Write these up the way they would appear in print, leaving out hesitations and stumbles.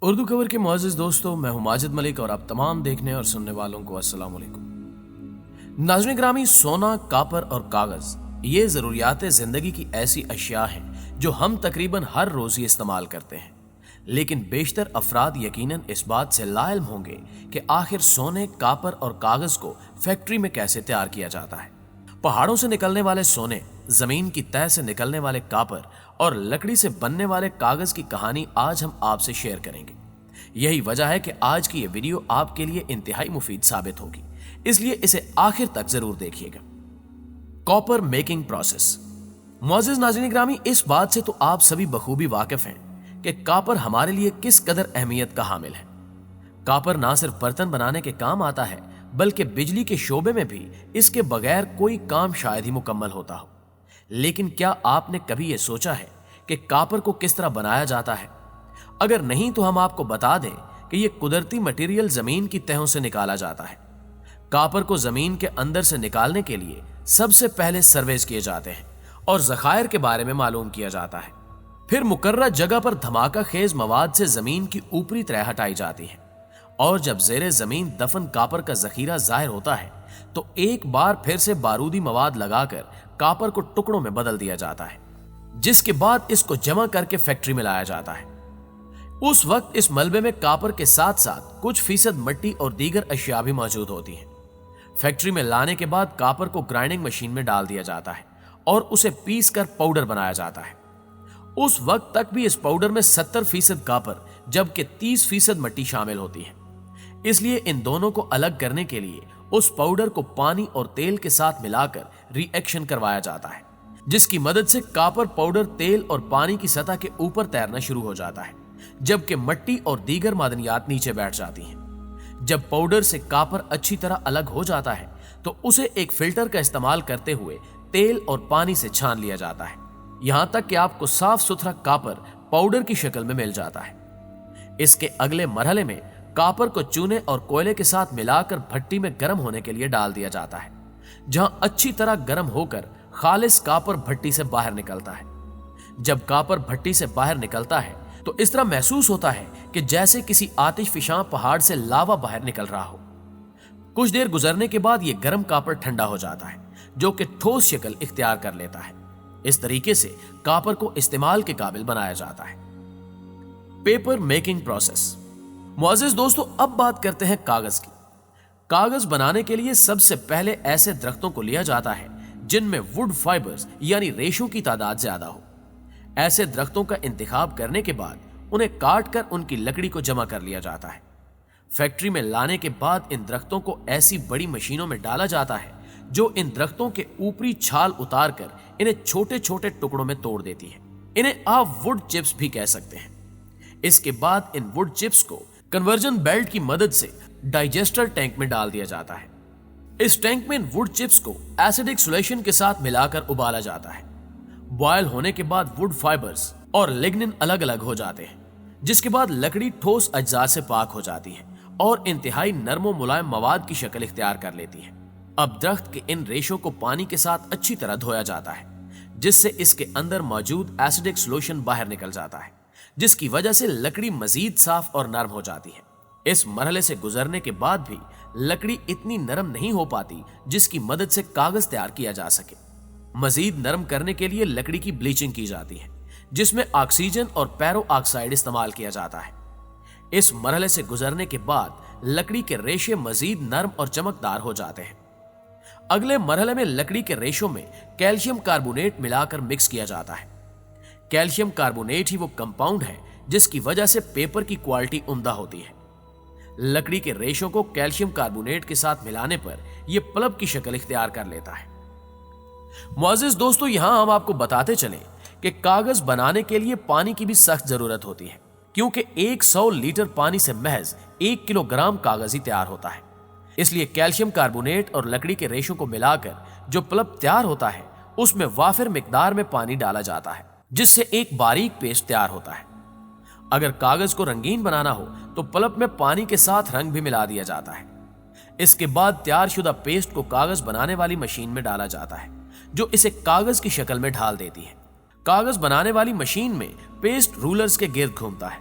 اردو خبر کے معزز دوستوں، میں ہوں ماجد ملک اور آپ تمام دیکھنے اور سننے والوں کو السلام علیکم۔ ناظرین گرامی، سونا، کاپر اور کاغذ یہ ضروریات زندگی کی ایسی اشیاء ہیں جو ہم تقریباً ہر روز ہی استعمال کرتے ہیں، لیکن بیشتر افراد یقیناً اس بات سے لا علم ہوں گے کہ آخر سونے، کاپر اور کاغذ کو فیکٹری میں کیسے تیار کیا جاتا ہے۔ پہاڑوں سے نکلنے والے سونے، زمین کی تہہ سے نکلنے والے کاپر اور لکڑی سے بننے والے کاغذ کی کہانی آج ہم آپ سے شیئر کریں گے۔ یہی وجہ ہے کہ آج کی یہ ویڈیو آپ کے لیے انتہائی مفید ثابت ہوگی، اس لیے اسے آخر تک ضرور دیکھیے گا۔ Copper making process. معزز ناظرین گرامی، اس بات سے تو آپ سبھی بخوبی واقف ہیں کہ کاپر ہمارے لیے کس قدر اہمیت کا حامل ہے۔ کاپر نہ صرف برتن بنانے کے کام آتا ہے بلکہ بجلی کے شعبے میں بھی اس کے بغیر کوئی کام شاید ہی مکمل ہوتا ہو۔ لیکن کیا آپ نے کبھی یہ سوچا ہے کہ کاپر کو کس طرح بنایا جاتا ہے؟ اگر نہیں تو ہم آپ کو بتا دیں کہ یہ قدرتی مٹیریل زمین کی تہوں سے نکالا جاتا ہے۔ کاپر کو زمین کے اندر سے نکالنے کے لیے سب سے پہلے سرویز کیے جاتے ہیں اور ذخائر کے بارے میں معلوم کیا جاتا ہے۔ پھر مقررہ جگہ پر دھماکہ خیز مواد سے زمین کی اوپری تہہ ہٹائی جاتی ہے، اور جب زیر زمین دفن کاپر کا ذخیرہ ظاہر ہوتا ہے تو ایک بار پھر سے بارودی مواد لگا کر کاپر کو ٹکڑوں میں بدل دیا جاتا ہے، جس کے بعد اس کو جمع کر کے فیکٹری میں لایا جاتا ہے۔ اس وقت اس ملبے میں کاپر کے ساتھ ساتھ کچھ فیصد مٹی اور دیگر اشیاء بھی موجود ہوتی ہیں۔ فیکٹری میں لانے کے بعد کاپر کو گرائنڈنگ مشین میں ڈال دیا جاتا ہے اور اسے پیس کر پاؤڈر بنایا جاتا ہے۔ اس وقت تک بھی اس پاؤڈر میں 70% کاپر جبکہ 30% مٹی شامل ہوتی ہے، اس لیے ان دونوں کو الگ کرنے کے لیے اس پاؤڈر کو پانی اور تیل کے ساتھ ملا کر ری ایکشن کروایا جاتا ہے، جس کی مدد سے کاپر پاؤڈر تیل اور پانی کی سطح کے اوپر تیرنا شروع ہو جاتا ہے، جبکہ مٹی اور دیگر معدنیات نیچے بیٹھ جاتی ہیں۔ جب پاؤڈر سے کاپر اچھی طرح الگ ہو جاتا ہے تو اسے ایک فلٹر کا استعمال کرتے ہوئے تیل اور پانی سے چھان لیا جاتا ہے، یہاں تک کہ آپ کو صاف ستھرا کاپر پاؤڈر کی شکل میں مل جاتا ہے۔ اس کے اگلے مرحلے میں کاپر کو چونے اور کوئلے کے ساتھ ملا کر بھٹی میں گرم ہونے کے لیے ڈال دیا جاتا ہے، جہاں اچھی طرح گرم ہو کر خالص کاپر بھٹی سے باہر نکلتا ہے۔ جب کاپر بھٹی سے باہر نکلتا ہے تو اس طرح محسوس ہوتا ہے کہ جیسے کسی آتش فشاں پہاڑ سے لاوا باہر نکل رہا ہو۔ کچھ دیر گزرنے کے بعد یہ گرم کاپر ٹھنڈا ہو جاتا ہے، جو کہ ٹھوس شکل اختیار کر لیتا ہے۔ اس طریقے سے کاپر کو استعمال کے قابل بنایا جاتا ہے۔ Paper making process. معزز دوستو، اب بات کرتے ہیں کاغذ کی۔ کاغذ بنانے کے لیے سب سے پہلے ایسے درختوں کو لیا جاتا ہے جن میں ووڈ فائبرز یعنی ریشوں کی تعداد زیادہ ہو۔ ایسے درختوں کا انتخاب کرنے کے بعد انہیں کاٹ کر ان کی لکڑی کو جمع کر لیا جاتا ہے۔ فیکٹری میں لانے کے بعد ان درختوں کو ایسی بڑی مشینوں میں ڈالا جاتا ہے جو ان درختوں کے اوپری چھال اتار کر انہیں چھوٹے چھوٹے ٹکڑوں میں توڑ دیتی ہے۔ انہیں آپ ووڈ چپس بھی کہہ سکتے ہیں۔ اس کے بعد ان ووڈ چپس کو کنورژن بیلٹ کی مدد سے ڈائجسٹر ٹینک میں ڈال دیا جاتا ہے۔ اس ٹینک میں ان ووڈ چپس کو ایسیڈک سولوشن کے ساتھ ملا کر ابالا جاتا ہے۔ بوائل ہونے کے بعد ووڈ فائبرز اور لیگنن الگ الگ ہو جاتے ہیں، جس کے بعد لکڑی ٹھوس اجزاء سے پاک ہو جاتی ہے اور انتہائی نرم و ملائم مواد کی شکل اختیار کر لیتی ہے۔ اب درخت کے ان ریشوں کو پانی کے ساتھ اچھی طرح دھویا جاتا ہے، جس سے اس کے اندر موجود ایسیڈک سولوشن باہر نکل جاتا ہے، جس کی وجہ سے لکڑی مزید صاف اور نرم ہو جاتی ہے۔ اس مرحلے سے گزرنے کے بعد بھی لکڑی اتنی نرم نہیں ہو پاتی جس کی مدد سے کاغذ تیار کیا جا سکے۔ مزید نرم کرنے کے لیے لکڑی کی بلیچنگ کی جاتی ہے، جس میں آکسیجن اور پیرو آکسائڈ استعمال کیا جاتا ہے۔ اس مرحلے سے گزرنے کے بعد لکڑی کے ریشے مزید نرم اور چمکدار ہو جاتے ہیں۔ اگلے مرحلے میں لکڑی کے ریشوں میں کیلشیم کاربونیٹ ملا کر مکس کیا جاتا ہے۔ کیلشیم کاربونیٹ ہی وہ کمپاؤنڈ ہے جس کی وجہ سے پیپر کی کوالٹی عمدہ ہوتی ہے۔ لکڑی کے ریشوں کو کیلشیم کاربونیٹ کے ساتھ ملانے پر یہ پلپ کی شکل اختیار کر لیتا ہے۔ معزز دوستو، یہاں ہم آپ کو بتاتے چلیں کہ کاغذ بنانے کے لیے پانی کی بھی سخت ضرورت ہوتی ہے، کیونکہ 100 لیٹر پانی سے محض 1 کلو گرام کاغذ ہی تیار ہوتا ہے۔ اس لیے کیلشیم کاربونیٹ اور لکڑی کے ریشوں کو ملا کر جو پلپ تیار ہوتا ہے اس میں وافر مقدار میں پانی ڈالا جاتا ہے، جس سے ایک باریک پیسٹ تیار ہوتا ہے۔ اگر کاغذ کو رنگین بنانا ہو تو پلپ میں پانی کے ساتھ رنگ بھی ملا دیا جاتا ہے۔ اس کے بعد تیار شدہ پیسٹ کو کاغذ بنانے والی مشین میں ڈالا جاتا ہے، جو اسے کاغذ کی شکل میں ڈھال دیتی ہے۔ کاغذ بنانے والی مشین میں پیسٹ رولرز کے گرد گھومتا ہے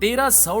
1300